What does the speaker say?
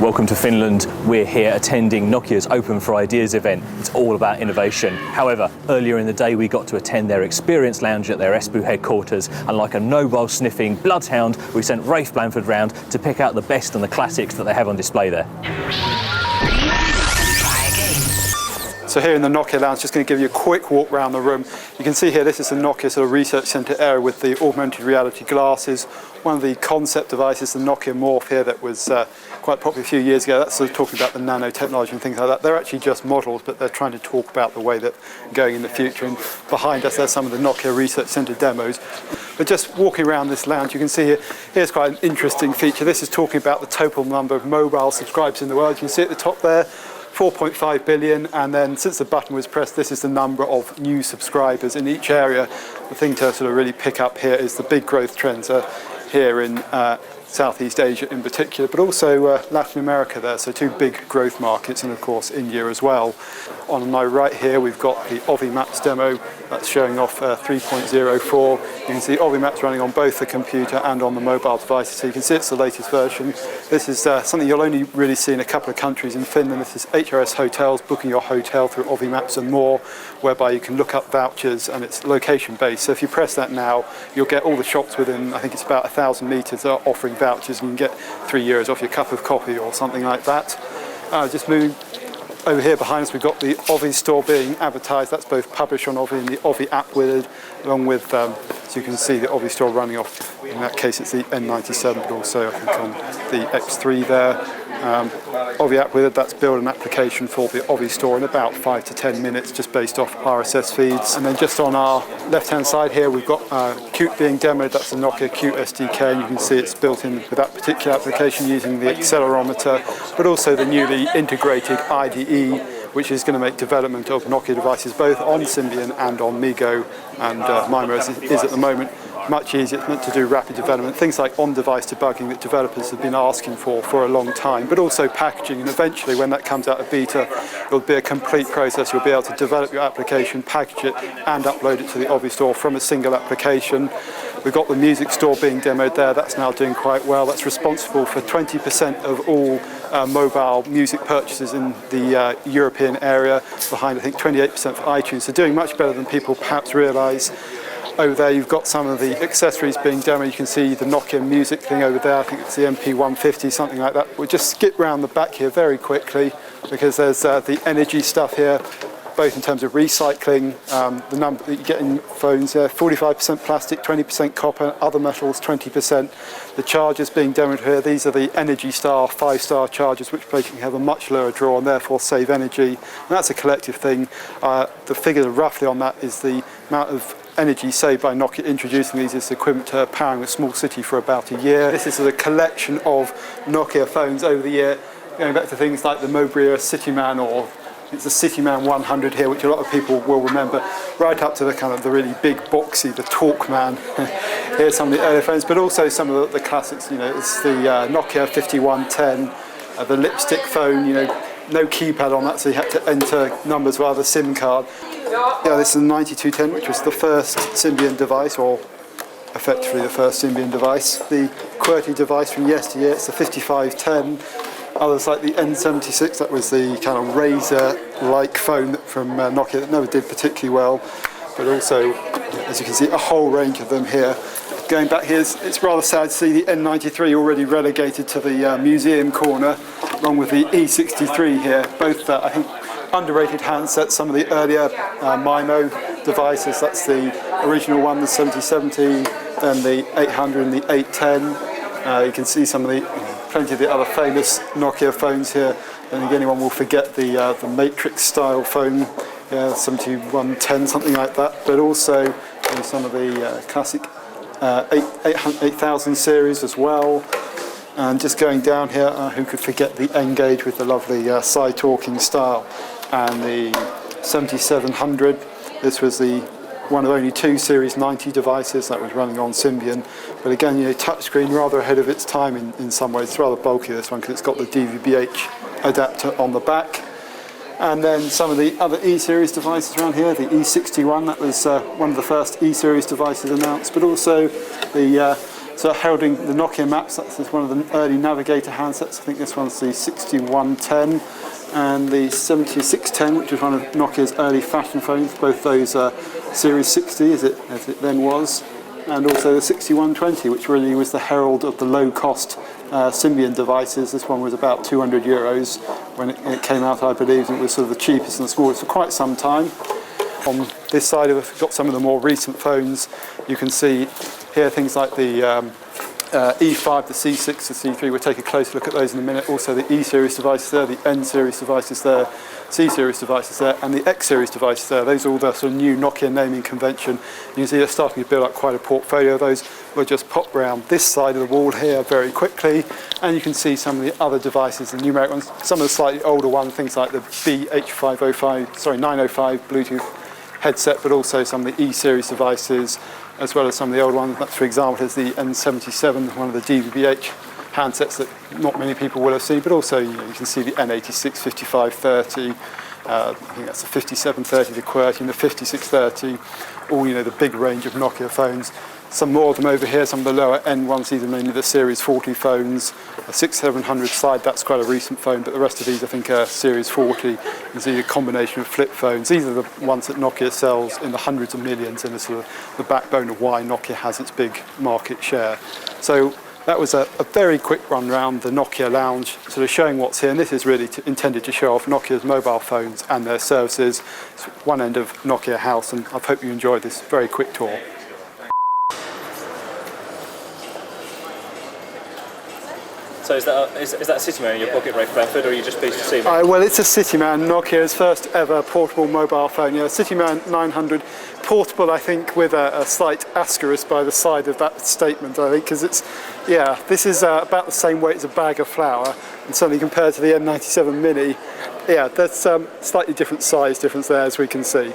Welcome to Finland. We're here attending Nokia's Open for Ideas event. It's all about innovation. However, earlier in the day we got to attend their experience lounge at their Espoo headquarters, and like a Nobel sniffing bloodhound, we sent Rafe Blandford round to pick out the best and the classics that they have on display there. So here in the Nokia lounge, just going to give you a quick walk around the room. You can see here, this is the Nokia sort of research centre area with the augmented reality glasses. One of the concept devices, the Nokia Morph here, that was quite popular a few years ago. That's sort of talking about the nanotechnology and things like that. They're actually just models, but they're trying to talk about the way that going in the future. And behind us, there's some of the Nokia Research Centre demos. But just walking around this lounge, you can see here, here's quite an interesting feature. This is talking about the total number of mobile subscribers in the world. You can see at the top there, 4.5 billion, and then since the button was pressed, this is the number of new subscribers in each area. The thing to sort of really pick up here is the big growth trends here in Southeast Asia in particular, but also Latin America there, so two big growth markets, and of course India as well. On my right here we've got the Ovi Maps demo that's showing off 3.04. You can see Ovi Maps running on both the computer and on the mobile devices, so you can see it's the latest version. This is something you'll only really see in a couple of countries. In Finland, this is HRS Hotels, booking your hotel through Ovi Maps and more, whereby you can look up vouchers, and it's location based. So if you press that now, you'll get all the shops within, I think it's about 1,000 metres, that are offering vouchers, and you can get €3 off your cup of coffee or something like that. Just moving over here behind us, we've got the Ovi store being advertised. That's both published on Ovi and the Ovi app with it, along with, so you can see the Ovi store running off, in that case it's the N97, but also I think on the X3 there. Ovi app with it, that's build an application for the Ovi store in about 5 to 10 minutes, just based off RSS feeds. And then just on our left-hand side here, we've got Qt being demoed. That's the Nokia Qt SDK, and you can see it's built in with that particular application using the accelerometer, but also the newly integrated IDE, which is going to make development of Nokia devices both on Symbian and on MeeGo and MIMO as it is at the moment much easier. It's meant to do rapid development, things like on-device debugging that developers have been asking for a long time, but also packaging, and eventually when that comes out of beta, it'll be a complete process. You'll be able to develop your application, package it, and upload it to the Ovi store from a single application. We've got the music store being demoed there. That's now doing quite well. That's responsible for 20% of all mobile music purchases in the European area, behind I think 28% for iTunes. So doing much better than people perhaps realise. Over there you've got some of the accessories being demoed. You can see the Nokia music thing over there. I think it's the MP150, something like that. We'll just skip round the back here very quickly, because there's the energy stuff here, both in terms of recycling, the number that you get in phones, 45% plastic, 20% copper, other metals 20%. The chargers being demoed here, these are the Energy Star 5-star chargers, which basically have a much lower draw and therefore save energy. And that's a collective thing. The figure roughly on that is the amount of energy saved by Nokia introducing these. Is equivalent to powering a small city for about a year. This is a collection of Nokia phones over the year, going back to things like the Mobria Cityman, or it's the Cityman 100 here, which a lot of people will remember, right up to the kind of the really big boxy, the Talkman. Here's some of the earlier phones, but also some of the classics. You know, it's the Nokia 5110, the lipstick phone. You know, no keypad on that, so you had to enter numbers via the SIM card. Yeah, this is the 9210, which was the first Symbian device, or effectively the first Symbian device. The QWERTY device from yesteryear, it's the 5510. Others like the N76, that was the kind of Razor-like phone from Nokia that never did particularly well. But also, as you can see, a whole range of them here. Going back here, it's rather sad to see the N93 already relegated to the museum corner, along with the E63 here. Both, I think, underrated handsets, some of the earlier MIMO devices. That's the original one, the 7070, then the 800 and the 810. You can see some of the plenty of the other famous Nokia phones here. I don't think anyone will forget the Matrix style phone, 7110, something like that. But also some of the classic 8000 series as well. And just going down here, who could forget the N-Gage with the lovely side-talking style, and the 7700. This was the one of only two Series 90 devices that was running on Symbian. But again, you know, touchscreen, rather ahead of its time in some ways. It's rather bulky, this one, because it's got the DVB-H adapter on the back. And then some of the other E-Series devices around here, the E61, that was one of the first E-Series devices announced, but also the So heralding the Nokia maps, that's one of the early Navigator handsets. I think this one's the 6110 and the 7610, which was one of Nokia's early fashion phones. Both those are Series 60, as it then was, and also the 6120, which really was the herald of the low-cost Symbian devices. This one was about €200 when it came out, I believe, and it was sort of the cheapest and the smallest for quite some time. On this side of it, we've got some of the more recent phones. You can see here things like the E5, the C6, the C3. We'll take a close look at those in a minute. Also the E-series devices there, the N-series devices there, C-series devices there, and the X-series devices there. Those are all the sort of new Nokia naming convention. You can see they're starting to build up quite a portfolio of those. We'll just pop round this side of the wall here very quickly, and you can see some of the other devices, the numeric ones, some of the slightly older ones, things like the BH905 Bluetooth headset, but also some of the E-series devices, as well as some of the old ones. For example, is the N77, one of the GBH handsets that not many people will have seen, but also you can see the N86 5530, I think that's the 5730, the QWERTY, and the 5630, all the big range of Nokia phones. Some more of them over here, some of the lower end ones, these are mainly the Series 40 phones, a 6700 slide, that's quite a recent phone, but the rest of these I think are Series 40. You can see a combination of flip phones. These are the ones that Nokia sells in the hundreds of millions, and it's sort of the backbone of why Nokia has its big market share. So that was a very quick run round the Nokia lounge, sort of showing what's here, and this is really intended to show off Nokia's mobile phones and their services. It's one end of Nokia House, and I hope you enjoyed this very quick tour. So is that a Cityman in your pocket, Rafe Blandford, or are you just pleased to see me? Well, it's a Cityman, Nokia's first ever portable mobile phone. Cityman 900, portable, I think, with a slight asterisk by the side of that statement, I think, because this is about the same weight as a bag of flour, and certainly compared to the N97 Mini, there's slightly different size difference there, as we can see.